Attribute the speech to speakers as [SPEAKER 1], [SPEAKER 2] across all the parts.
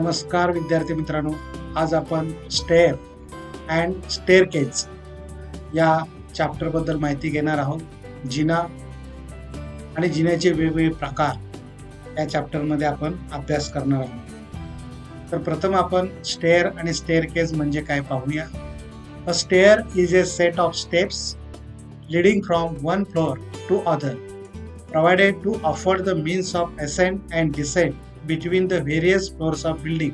[SPEAKER 1] नमस्कार विद्यार्थी मित्रांनो, आज आपण स्टेअर अँड स्टेअरकेज या चॅप्टर बद्दल माहिती घेणार आहोत. जिना आणि जिन्याचे वेगवेगळे प्रकार या चॅप्टर मध्ये आपण अभ्यास करणार आहोत. तर प्रथम आपण स्टेअर आणि स्टेअरकेज म्हणजे काय पाहूया. A stair is a set of steps leading from one floor to other, provided to offer the means of ascent and descent between the various floors of building.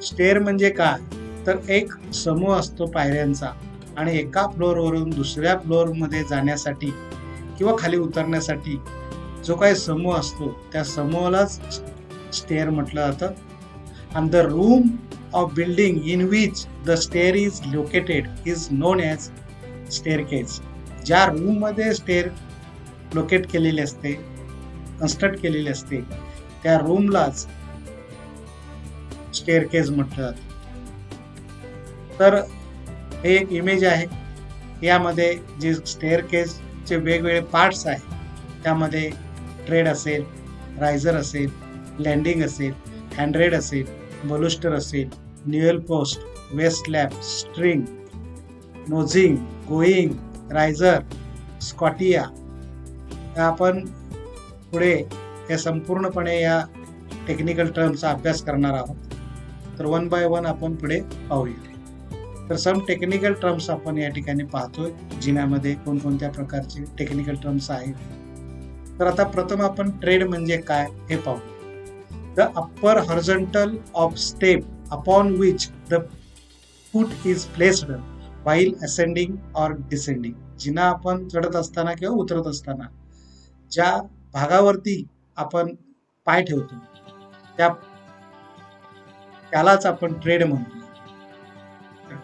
[SPEAKER 1] Stair म्हणजे काय, तर एक समूह असतो पायऱ्यांचा आणि एका फ्लोअरवरून दुसऱ्या फ्लोअरमध्ये जाण्यासाठी किंवा खाली उतरण्यासाठी जो काही समूह असतो त्या समूहालाच स्टेअर म्हटलं जातं. आणि the room of building in which the stair is located is known as staircase. ज्या रूम मध्ये स्टेअर लोकेट केलेली असते, कन्स्ट्रक्ट केलेली असते, त्या रूमलाच स्टेअरकेज म्हटलं जातं. तर हे एक इमेज आहे. यामध्ये जे स्टेअरकेजचे वेगवेगळे पार्ट्स आहेत त्यामध्ये ट्रेड असेल, रायझर असेल, लँडिंग असेल, हँडरेड असेल, बलुस्टर असेल, newel post, waist slab, string, nosing, going, riser, scotia. आपण पुढे या संपूर्णपणे या टेक्निकल टर्मचा अभ्यास करणार आहोत. तर वन बाय वन आपण पुढे पाहूया. तर सम टेक्निकल टर्म्स आपण या ठिकाणी पाहतोय. जिन्यामध्ये कोणकोणत्या प्रकारचे टेक्निकल टर्म्स आहेत. तर आता प्रथम आपण ट्रेड म्हणजे काय हे पाहू. The upper horizontal of step upon which the foot is placed while ascending or descending. जिना आपण चढत असताना किंवा उतरत असताना ज्या भागावरती आपण पाय ठेवतो त्यालाच आपण ट्रेड म्हणतो.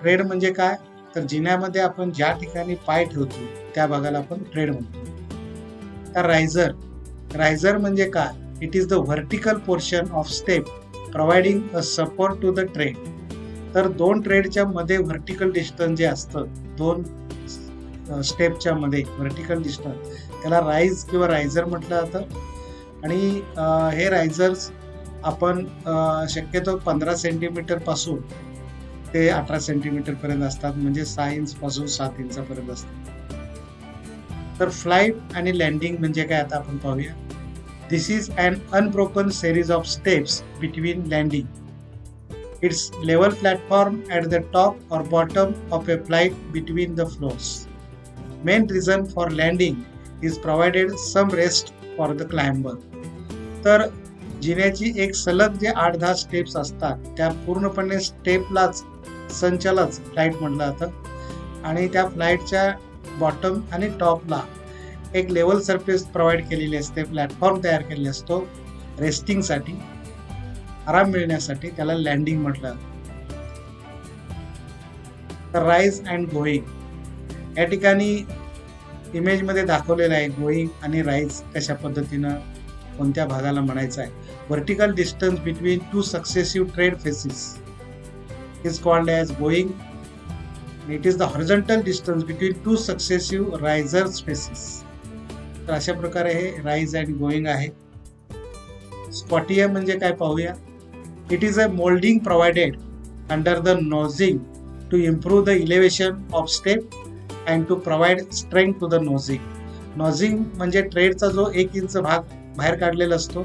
[SPEAKER 1] ट्रेड म्हणजे काय, तर जिन्यामध्ये आपण ज्या ठिकाणी पाय ठेवतो त्या भागाला आपण ट्रेड म्हणतो. तर रायझर म्हणजे काय, it is the vertical portion of step providing a support to the tread. तर दोन ट्रेडच्या मध्ये व्हर्टिकल डिस्टन्स जे असतं, दोन स्टेपच्या मध्ये व्हर्टिकल डिस्टन्स, त्याला राईज किंवा रायझर म्हटलं जातं. आणि हे रायझर्स आपण शक्यतो 15 सेंटीमीटर पासून ते 18 सेंटीमीटर पर्यंत असतात, म्हणजे 6 इंच पासून 7 इंचापर्यंत असतात. तर फ्लाईट आणि लँडिंग म्हणजे काय आता आपण पाहूया. This is an unbroken series of steps between landing. It's level platform at the top or bottom of a flight between the floors. Main reason for landing is provided some rest for the climber. तर जिन्याची एक सलग जे 8-10 steps असतात त्या पूर्णपणे स्टेपलाच संचालाच flight म्हटलं जातं. आणि त्या फ्लाईटच्या बॉटम आणि टॉपला एक लेवल सरफेस प्रोव्हाइड केलेली असते, प्लॅटफॉर्म तयार केलेली असतो रेस्टिंगसाठी, आराम मिळण्यासाठी. त्याला लँडिंग म्हटलं. तर राईज अँड गोईंग या ठिकाणी इमेज मध्ये दाखवलेलं आहे. गोईंग आणि राईज कशा पद्धतीनं कोणत्या भागाला म्हणायचं आहे. Vertical distance between two successive trade faces is called as going. It is the horizontal distance between two successive riser faces. तर अशा प्रकारे हे राईज अँड गोईंग आहे. स्कॉटिया म्हणजे काय पाहूया. It is a molding provided under the nosing to improve the elevation of step and to provide strength to the nosing. Nosing म्हणजे ट्रेडचा जो 1 इंच भाग बाहेर काढलेला असतो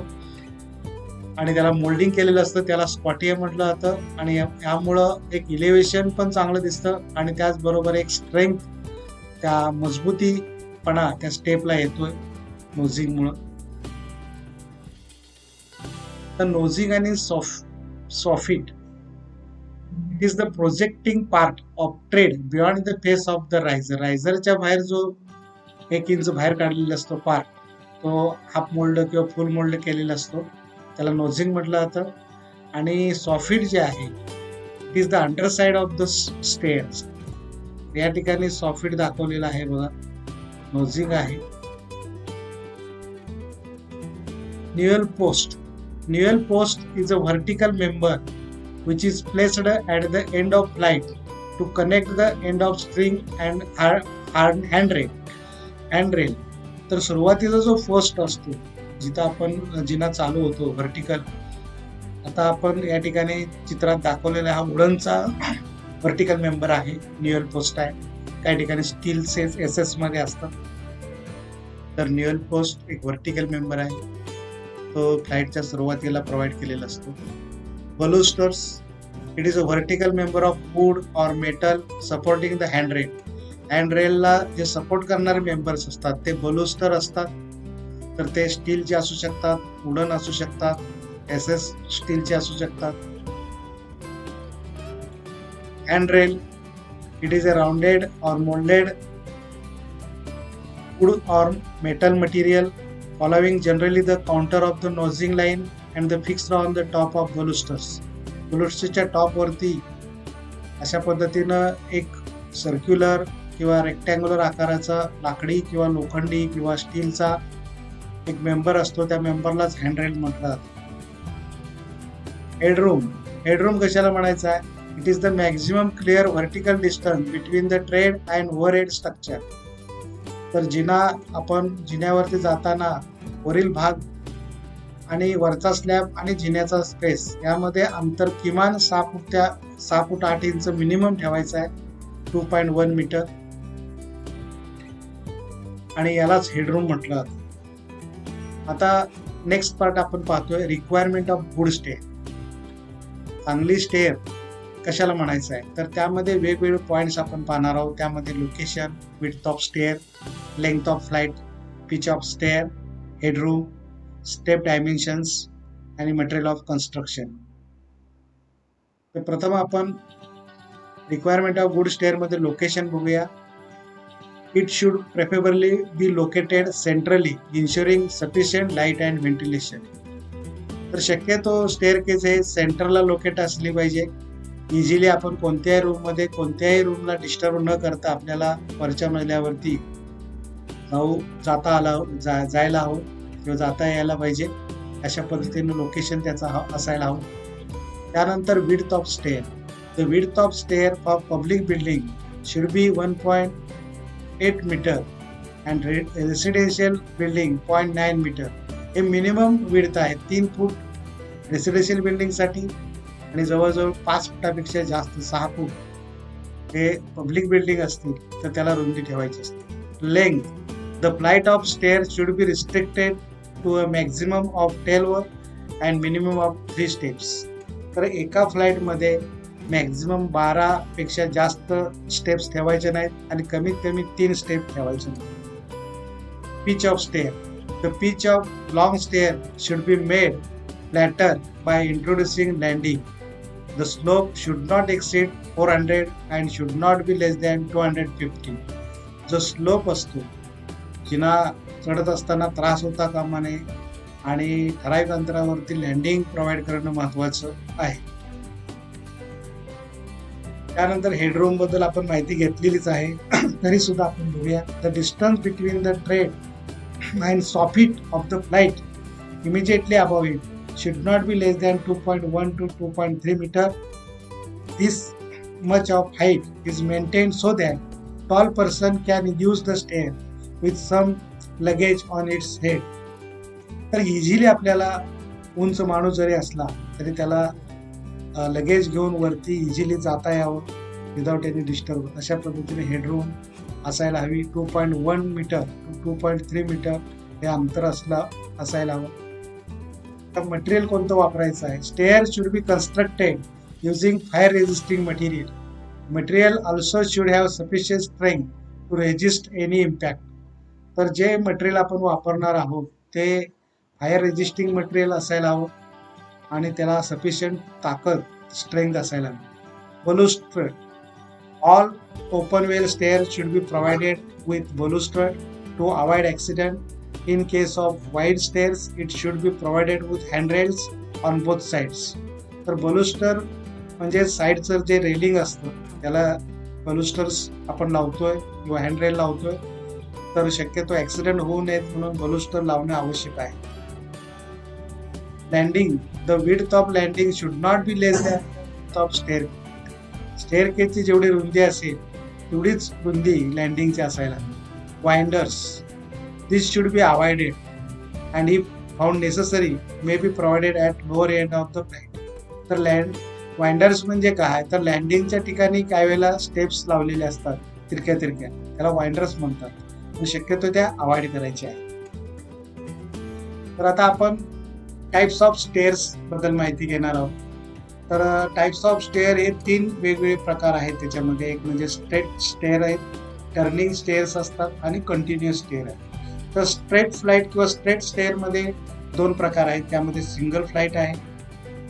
[SPEAKER 1] आणि त्याला मोल्डिंग केलेलं असतं, त्याला स्कॉटिया म्हटलं जातं. आणि यामुळं एक इलेव्हेशन पण चांगलं दिसतं आणि त्याचबरोबर एक स्ट्रेंथ, त्या मजबूतीपणा त्या स्टेपला येतोय नोझिंगमुळं. तर नोझिंग आणि soffit it is the projecting part of tread beyond the face of the riser. रायझरच्या बाहेर जो 1 इंच बाहेर काढलेला असतो पार्ट, तो हाफ मोल्ड किंवा फुल मोल्ड केलेला असतो, त्याला नोझिंग म्हटलं जातं. आणि सॉफिट जे आहे it is the underside of the stairs. या ठिकाणी सॉफिट दाखवलेला आहे बघा, नोझिंग आहे. Newel post is a vertical member which is placed at the end of flight to connect the end of string and handrail. तर सुरुवातीचा जो पोस्ट असतो जिथं आपण जिना चालू होतो व्हर्टिकल, आता आपण या ठिकाणी चित्रात दाखवलेला हा वुडनचा व्हर्टिकल मेंबर आहे, न्यूएल पोस्ट आहे. काही ठिकाणी स्टीलचे एस मध्ये असतात. तर न्यूएल पोस्ट एक व्हर्टिकल मेंबर आहे, तो फ्लाईटच्या सुरुवातीला प्रोव्हाइड केलेला असतो. Balusters, it is a vertical member of wood or metal supporting the handrail. हँडरेलला जे सपोर्ट करणारे मेंबर्स असतात ते बलूस्टर असतात. तर ते स्टीलचे असू शकतात, वुडन असू शकतात, एस स्टीलचे असू शकतात. Handrail, it is a rounded or molded wood or metal material following generally the counter of the nosing line and the fixed on the top of balusters. balusters top वरती अशा पद्धतीनं एक circular किंवा rectangular आकाराचा लाकडी किंवा लोखंडी किंवा स्टीलचा एक मेंबर असतो. त्या मेंबरलाच हँडरेल म्हणतात. हेडरूम कशाला म्हणायचं आहे? It is the maximum clear vertical distance between the trade and overhead structure. तर जिन्यावरती जाताना वरील भाग आणि वरचा स्लॅब आणि जिन्याचा स्पेस यामध्ये अंतर किमान 6 फूट 8 इंच मिनिमम ठेवायचं आहे, 2.1 मीटर, आणि यालाच हेडरूम म्हटलं जातं. आता नेक्स्ट पार्ट आपण पाहतोय, रिक्वायरमेंट ऑफ गुड स्टेअर. चांगली स्टेअर कशाला म्हणायचं आहे? तर त्यामध्ये वेगवेगळे पॉईंट्स आपण पाहणार आहोत. त्यामध्ये location, width of stair, length of flight, pitch of stair, headroom, step dimensions आणि मटेरियल ऑफ कन्स्ट्रक्शन. तर प्रथम आपण रिक्वायरमेंट ऑफ गुड स्टेअर मध्ये लोकेशन बघूया. It should preferably be located centrally ensuring sufficient light and ventilation. तर शक्यतो stair केस हे सेंटरला लोकेट असली पाहिजे. इझिली आपण कोणत्याही रूमला डिस्टर्ब न करता आपल्याला वरच्या मजल्यावरती जायला हवं किंवा जाता यायला पाहिजे. अशा पद्धतीनं लोकेशन त्याचा असायला हवं. त्यानंतर width of stair. The width of stair for public building should be 1.8 metre and residential building 0.9 metre. हे मिनिमम विड्थ आहे, 3 फूट रेसिडेन्शियल बिल्डिंगसाठी आणि जवळजवळ 5 फुटापेक्षा जास्त 6 फूट हे पब्लिक बिल्डिंग असतील तर त्याला रुंदी ठेवायची असते. Length. The flight of stair should be restricted to a maximum of 12 and minimum of 3 steps. तर एका फ्लाईटमध्ये मॅक्झिमम 12 पेक्षा जास्त स्टेप्स ठेवायचे नाहीत आणि कमीत कमी 3 स्टेप ठेवायचे नाहीत. Pitch of stair. The pitch of long stair should be made flatter by introducing landing. The slope should not exceed 400 and should not be less than 250. जो स्लोप असतो, जिना चढत असताना त्रास होता कामा नये आणि ठराविक अंतरावरती लँडिंग प्रोव्हाइड करणं महत्वाचं आहे. त्यानंतर हेडरूम बद्दल आपण माहिती घेतलेलीच आहे, तरी सुद्धा आपण बघूया. The distance between the trade and soffit of the flight immediately above it should not be less than 2.1 to 2.3 meter. This much of height is maintained so that tall person can use the stair with some luggage on its head. तर easily आपल्याला उंच माणूस जरी असला तरी त्याला luggage घेऊन वरती इझिली जाता यावं विदाउट एनी डिस्टर्ब. अशा पद्धतीने हेडरूम असायला हवी. 2.1 मीटर टू 2.3 मीटर हे अंतर असायला हवं. मटेरियल कोणतं वापरायचं आहे? Stair should be constructed using fire resisting material. Material also should have sufficient strength to resist any impact. तर जे मटेरियल आपण वापरणार आहोत ते फायर रेजिस्टिंग मटेरियल असायला हवं आणि त्याला सफिशियंट ताकद, स्ट्रेंथ असायला हवी. Baluster. All open well stair should be provided with baluster to avoid accident. In case of wide stairs, it should be provided with handrails on both sides. तर बलूस्टर म्हणजे साईडचं जे रेलिंग असतं त्याला बलूस्टर्स आपण लावतोय किंवा हँडरेल लावतोय. तर शक्यतो ऍक्सिडेंट होऊ नयेत म्हणून बलूस्टर लावणे आवश्यक आहे. Landing. The width of landing should not be less than of stair. स्टेअरकेसची जेवढी रुंदी असेल तेवढीच रुंदी लँडिंगची असायला. Winders. This should be avoided and if found necessary may be provided at lower end of the flight. तर वाइंडर्स म्हणजे काय, तर लँडिंगच्या ठिकाणी काही वेळेला स्टेप्स लावलेले असतात तिरक्या तिरक्या, त्याला वाइंडर्स म्हणतात. शक्यतो त्या अवॉइड करायच्या आहे. तर आता आपण टाइप्स ऑफ स्टेअर्स बद्दल माहिती घेणार आहोत. तर टाइप्स ऑफ स्टेअर हे 3 वेगवेगळे प्रकार आहेत त्याच्यामध्ये. एक म्हणजे स्ट्रेट स्टेअर आहेत, टर्निंग स्टेअर्स असतात आणि कंटिन्युअस स्टेअर आहे. तर स्ट्रेट फ्लाईट किंवा स्ट्रेट स्टेअरमध्ये 2 प्रकार आहेत. त्यामध्ये सिंगल फ्लाईट आहे,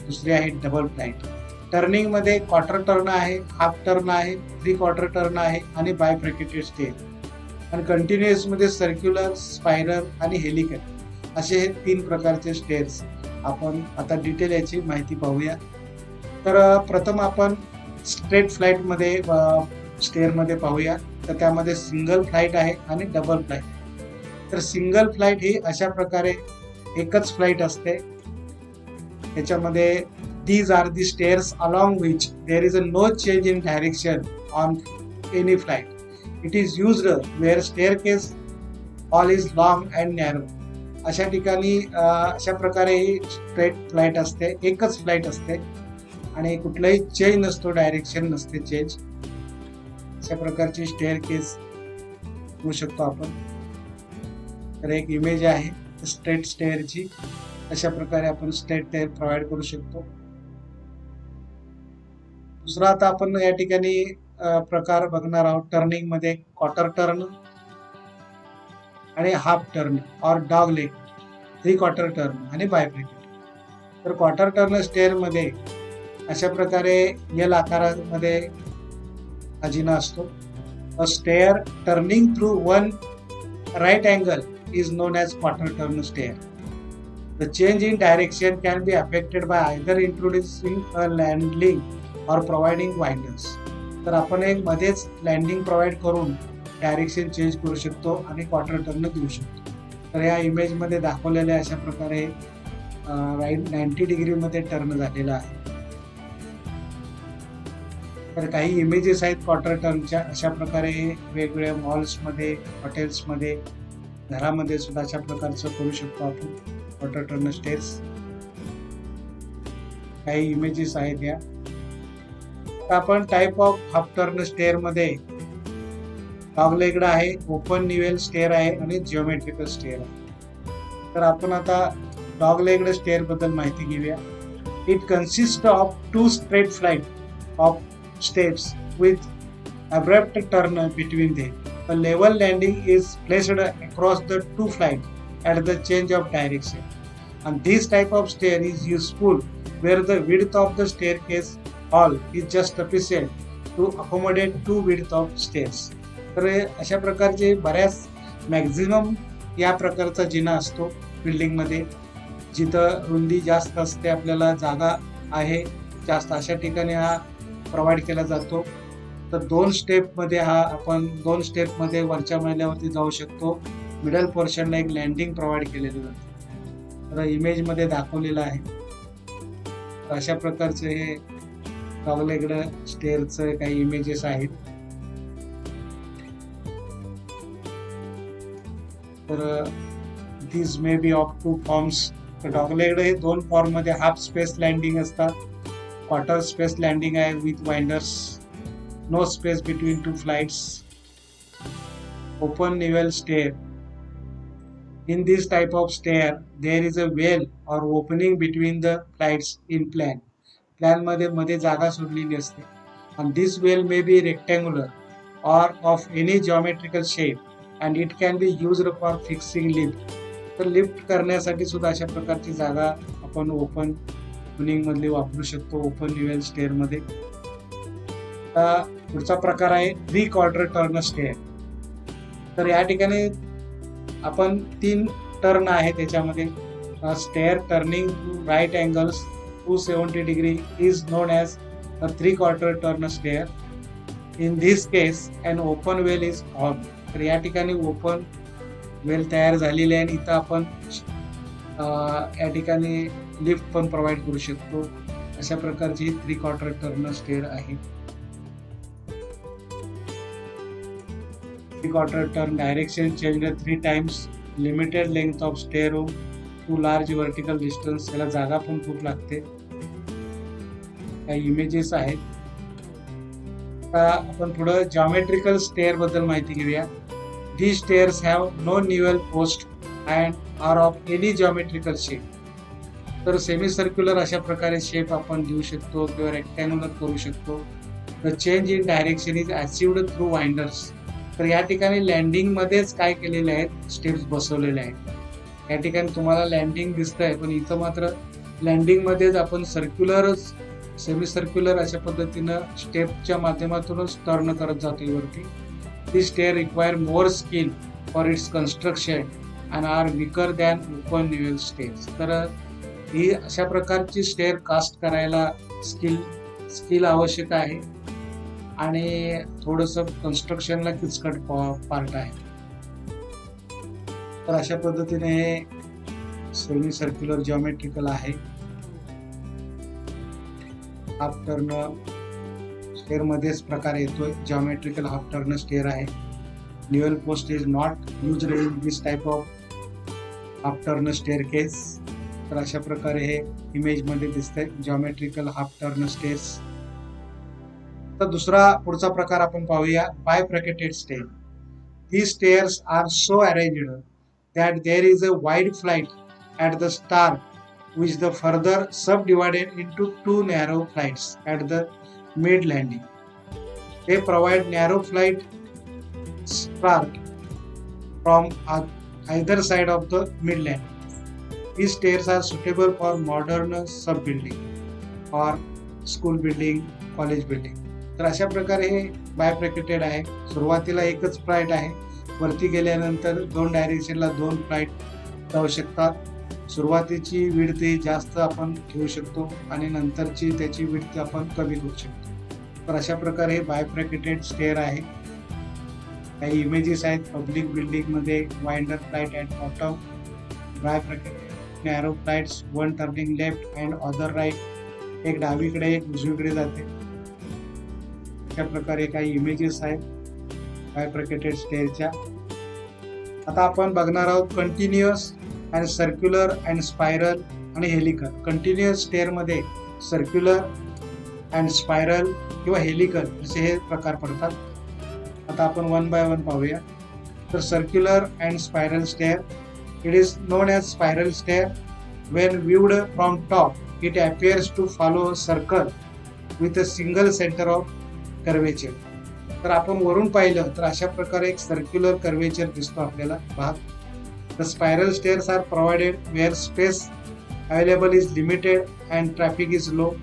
[SPEAKER 1] दुसरी आहे डबल फ्लाईट. टर्निंगमध्ये क्वार्टर टर्न आहे, हाफ टर्न आहे, 3 क्वार्टर टर्न आहे आणि बायफ्रॅकेटेड स्टेअर. आणि कंटिन्युअसमध्ये सर्क्युलर, स्पायरल आणि हेलिकॉप्टर असे हे 3 प्रकारचे स्टेअर्स. आपण आता डिटेल याची माहिती पाहूया. तर प्रथम आपण स्ट्रेट फ्लाईटमध्ये स्टेअरमध्ये पाहूया. तर त्यामध्ये सिंगल फ्लाईट आहे आणि डबल फ्लाईट. तर सिंगल फ्लाईट ही अशा प्रकारे एकच फ्लाईट असते. त्याच्यामध्ये these are the stairs along which there is no change in direction on any flight. It is used where staircase hall is long and narrow. अशा ठिकाणी अशा प्रकारे ही स्ट्रेट फ्लाईट असते, एकच फ्लाईट असते आणि कुठलाही चेंज नसतो, डायरेक्शन नसते चेंज. अशा प्रकारची स्टेअर केस होऊ शकतो आपण. तर एक इमेज आहे स्ट्रेट स्टेअरची. अशा प्रकारे आपण स्ट्रेट स्टेअर प्रोव्हाइड करू शकतो. दुसरा आता आपण या ठिकाणी प्रकार बघणार आहोत. टर्निंग मध्ये क्वार्टर टर्न आणि हाफ टर्न और डॉग लेग, 3 क्वार्टर टर्न आणि बायफ्रॅकेट. तर क्वार्टर टर्न स्टेअर मध्ये अशा प्रकारे एल आकारामध्ये हा जिना असतो. A stair turning through one right angle is known as quarter turn stair. The change in direction can be affected by either introducing a landing or providing winders. तर आपण एक मध्येच लँडिंग प्रोव्हाइड करून direction change करू शकतो आणि quarter turn देऊ शकतो. तर या इमेजमध्ये दाखवलेल्या अशा प्रकारे राईट 90 डिग्रीमध्ये टर्न झालेला आहे. तर काही इमेजेस आहेत क्वार्टर टर्नच्या. अशा प्रकारे वेगवेगळ्या मॉल्समध्ये, हॉटेल्समध्ये, घरामध्ये सुद्धा अशा प्रकारचं करू शकतो आपण क्वार्टर टर्न स्टेअर्स. काही इमेजेस आहेत या. आपण type of half turn stair मध्ये डॉगलेग्ड आहे, ओपन निवेल स्टेअर आहे आणि जिओमेट्रिकल स्टेअर आहे. तर आपण आता डॉगलेग्ड स्टेअर बद्दल माहिती घेऊया. It consist of 2 straight flight of steps with abrupt turn between them. A level landing is placed across the 2 flights at the change of direction. And this type of stair is useful where the width of the staircase hall is just sufficient to accommodate 2 width of stairs. तर अशा प्रकारचे बऱ्याच maximum या प्रकारचा जिना असतो बिल्डिंगमध्ये, जिथं रुंदी जास्त असते, आपल्याला जागा आहे जास्त, अशा ठिकाणी हा प्रोव्हाइड केला जातो. तर 2 स्टेपमध्ये हा आपण 2 स्टेपमध्ये वरच्या मजल्यावरती जाऊ शकतो. मिडल पोर्शनला एक लँडिंग प्रोव्हाइड केलेलं जातं. तर इमेजमध्ये दाखवलेलं आहे. अशा प्रकारचे हे डॉगलेग्ड स्टेअरचे काही इमेजेस आहेत. तर these may be of 2 forms. तर डॉगलेग्ड हे 2 फॉर्म मध्ये हाफ स्पेस लँडिंग असतात, क्वार्टर स्पेस लँडिंग आहे with winders, no space between 2 flights, open newel stair. In this type of stair, there is a well or opening between the flights in plan. Plan मध्ये जागा सोडलेली असते. And this well may be rectangular or of any geometrical shape and it can be used for fixing lift. तर lift करण्यासाठी सुद्धा अशा प्रकारची जागा आपण ओपन ओपनिंग मधली वापरू शकतो ओपन निवेल स्टेअर मध्ये. पुढचा प्रकार आहे 3 क्वार्टर टर्न स्टेअर. तर या ठिकाणी आपण 3 टर्न आहे त्याच्यामध्ये. Stair turning to right angles 270 degree is known as a 3 quarter turn stair. In this case an open well is formed. तर या ठिकाणी ओपन वेल तयार झालेले आहे. इथं आपण या ठिकाणी लिफ्ट पण प्रोव्हाइड करू शकतो. अशा प्रकारची 3 क्वार्टर टर्न स्टेअर आहे. 3 quarter turn direction changed 3 times, limited length of stair room, too large vertical distance, याला जागा पण खूप लागते. काही इमेजेस आहेत. आता आपण पुढे जॉमेट्रिकल स्टेअर बद्दल माहिती घेऊया. These stairs have no newel post and are of any geometrical shape. तर सेमी सर्क्युलर अशा प्रकारे शेप आपण देऊ शकतो किंवा रेक्टँग्युलर करू शकतो. The change in direction is achieved through winders. तर या ठिकाणी लँडिंग मध्येच काय केलेले आहेत, स्टेप्स बसवलेले आहेत. या ठिकाणी तुम्हाला लँडिंग दिसतंय, पण इथं मात्र लँडिंग मध्येच आपण सर्क्युलरच, सेमी सर्क्युलर अशा पद्धतीनं स्टेपच्या माध्यमातूनच टर्न करत जातो वरती. These stairs require more skill for its construction and are weaker than open newel stairs. तर ही अशा प्रकारची स्टेअर कास्ट करायला स्किल आवश्यक आहे आणि थोडंसं कन्स्ट्रक्शनला किचकट पार्ट आहे. तर अशा पद्धतीने हे सेमी सर्क्युलर जॉमेट्रिकल आहे. हाफ टर्न स्टेअर मध्येच प्रकार येतोय. जॉमेट्रिकल हाफ टर्न स्टेअर आहे. Newel post is not used in this type of half turn staircase. तर अशा प्रकारे हे इमेज मध्ये दिसतंय जॉमेट्रिकल हाफ टर्न स्टेअर्स. तर दुसरा पुढचा प्रकार आपण पाहूया, बायफ्रकेटेड stair. These stairs are so arranged that there is a wide flight at the start, which the further subdivided into two narrow flights at the mid landing. They provide narrow flight start from either side of the mid landing. These stairs are suitable for modern sub building or school building, college building. तर अशा प्रकारे हे बायफ्रकेटेड आहे. सुरुवातीला एकच flight आहे, वरती गेल्यानंतर दोन डायरेक्शनला दोन फ्लाईट जाऊ शकतात. सुरुवातीची विड्थ जास्त आपण ठेवू शकतो आणि नंतरची त्याची विड्थ आपण कमी करू शकतो. तर अशा प्रकारे बायफ्रकेटेड स्टेअर आहे. काही इमेजेस आहेत. पब्लिक बिल्डिंग मध्ये winder flight at bottom, bifurcated narrow flights, one turning left and other right, एक डावीकडे एक उजवीकडे जाते. अशा प्रकारे काही इमेजेस आहेत बायफ्रकेटेड स्टेअरच्या. आता आपण बघणार आहोत कंटिन्युअस आणि सर्क्युलर अँड स्पायरल आणि हेलिकल. कंटिन्युअस स्टेअर मध्ये सर्क्युलर अँड स्पायरल किंवा हेलिकल असे हे प्रकार पडतात. आता आपण वन बाय वन पाहूया. तर circular and spiral stair, it is known as spiral stair. When viewed from top it appears to follow a circle with a single centre of curvature. तर आपण वरून पाहिलं तर अशा प्रकारे एक सर्क्युलर कर्वेचर दिसतो आपल्याला भाग. The spiral stairs are provided where space available is limited and traffic is low.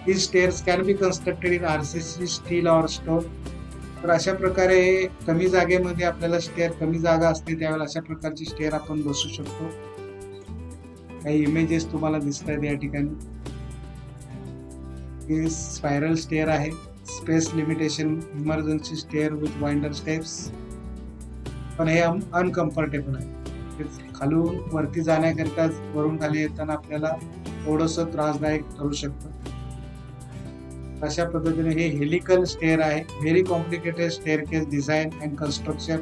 [SPEAKER 1] These stairs can be constructed in RCC, steel or stone. तर अशा प्रकारे कमी जागेमध्ये आपल्याला स्टेअर, कमी जागा असते त्यावेळेला अशा प्रकारची स्टेअर आपण बसू शकतो. काही इमेजेस तुम्हाला दिसत आहेत या ठिकाणी. ही स्पायरल स्टेअर आहे. Space limitation, emergency stair with winder steps. पण हे अनकम्फर्टेबल आहे. खालून वरती जाण्याकरिता वरून खाली येताना आपल्याला थोडंसं त्रासदायक ठरू शकतं. अशा पद्धतीने हे हेलिकल स्टेअर आहे. Very complicated stair case design and construction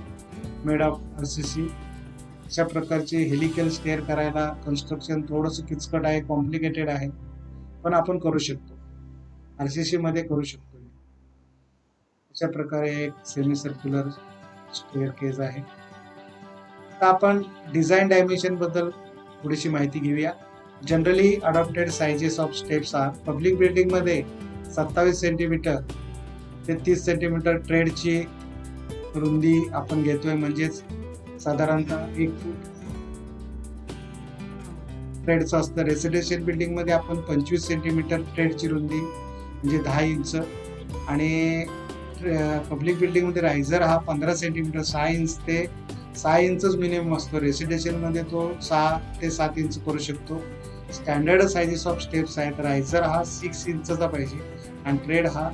[SPEAKER 1] made of RCC. अशा प्रकारचे हेलिकल स्टेअर करायला कन्स्ट्रक्शन थोडंसं किचकट आहे, कॉम्प्लिकेटेड आहे, पण आपण करू शकतो. RCC मध्ये करू शकतो. अशा प्रकारे एक सेमी सर्क्युलर स्टेअर केस आहे. आता आपण डिझाईन डायमेन्शन बद्दल थोडीशी माहिती घेऊया. Generally adopted sizes of steps are. Public building मध्ये 27 सेंटीमीटर ते 30 सेंटीमीटर ट्रेडची रुंदी आपण घेतोय, म्हणजेच साधारणतः 1 फूट ट्रेडचं असतं. रेसिडेन्शियल बिल्डिंग मध्ये आपण 25 सेंटीमीटर ट्रेडची रुंदी म्हणजे 10 इंच आणि पब्लिक बिल्डिंग मध्ये रायझर हा 15 सेंटीमीटर 6 इंच ते 6 इंचच मिनिमम असतो. रेसिडेन्शियल मध्ये तो 6 ते 7 इंच करू शकतो. स्टँडर्ड साइजेस ऑफ स्टेप्स आहेत. रायझर हा 6 इंचचा पाहिजे आणि ट्रेड हा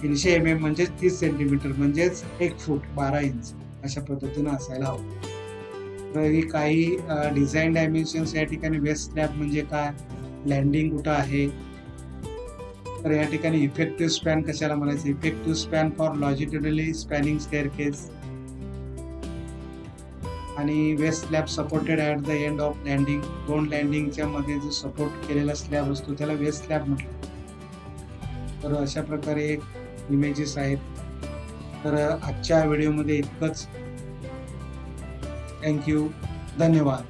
[SPEAKER 1] 300 mm म्हणजे 30 सेंटीमीटर म्हणजेच 1 फूट 12 इंच अशा पद्धतीनं असायला हवं. तर ही काही डिझाईन डायमेन्शन्स या ठिकाणी. वेस्ट स्लॅब म्हणजे काय, लँडिंग कुठं आहे. तर या ठिकाणी इफेक्टिव्ह स्पॅन कशाला म्हणायचं, effective span for longitudinally spanning staircase. आणि waist slab supported at the end of landing. 2 लँडिंगच्या मध्ये जो सपोर्ट केलेला स्लॅब असतो त्याला वेस्ट स्लॅब म्हटलं. तर अशा प्रकारे एक इमेजेस आहेत. तर आजच्या व्हिडिओमध्ये इतकंच. थँक्यू. धन्यवाद.